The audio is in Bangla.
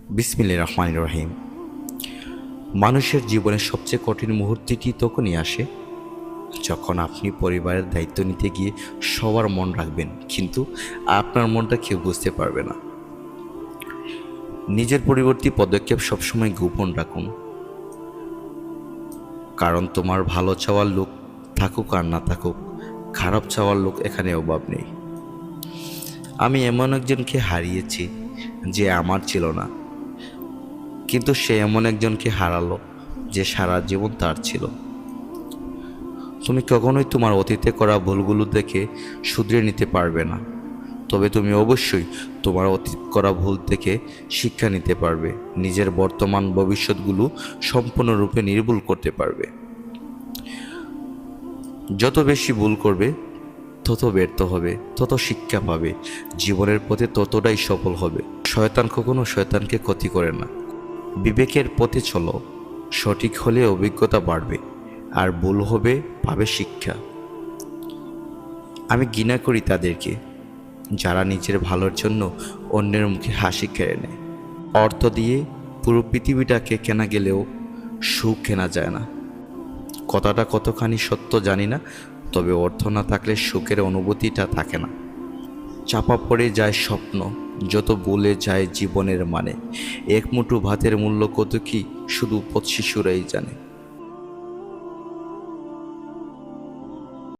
বিসমিল্লাহির রহমানির রহিম। মানুষের জীবনের সবচেয়ে কঠিন মুহূর্তটি তখনই আসে যখন আপনি পরিবারের দায়িত্ব নিতে গিয়ে সবার মন রাখবেন, কিন্তু আপনার মনটা কেউ বুঝতে পারবে না। নিজের পরিবর্তী পদক্ষেপ সবসময় গোপন রাখুন, কারণ তোমার ভালো চাওয়ার লোক থাকুক আর না থাকুক, খারাপ চাওয়ার লোক এখানে অভাব নেই। আমি এমন একজনকে হারিয়েছি যে আমার ছিল না, কিন্তু সে এমন একজনকে হারালো যে সারা জীবন তার ছিল। তুমি কখনোই তোমার অতীতে করা ভুলগুলো দেখে শুধরে নিতে পারবে না, তবে তুমি অবশ্যই তোমার অতীত করা ভুল থেকে শিক্ষা নিতে পারবে, নিজের বর্তমান ভবিষ্যৎগুলো সম্পূর্ণরূপে নির্ভুল করতে পারবে। যত বেশি ভুল করবে তত ব্যর্থ হবে, তত শিক্ষা পাবে, জীবনের পথে ততটাই সফল হবে। শয়তান কখনো শয়তানকে ক্ষতি করে না। বিবেকের পথে চলো, সঠিক হলে অভিজ্ঞতা বাড়বে, আর ভুল হবে পাবে শিক্ষা। আমি ঘৃণা করি তাদেরকে যারা নিজের ভালোর জন্য অন্যের মুখে হাসি কেড়ে নেয়। অর্থ দিয়ে পুরো পৃথিবীটাকে কেনা গেলেও সুখ কেনা যায় না। কথাটা কতখানি সত্য জানি না, তবে অর্থ না থাকলে সুখের অনুভূতিটা থাকে না। চাপা পড়ে যায় স্বপ্ন, যত বলে যায় জীবনের মানে। এক মুঠো ভাতের মূল্য কত কি শুধু পথ শিশুরাই জানে।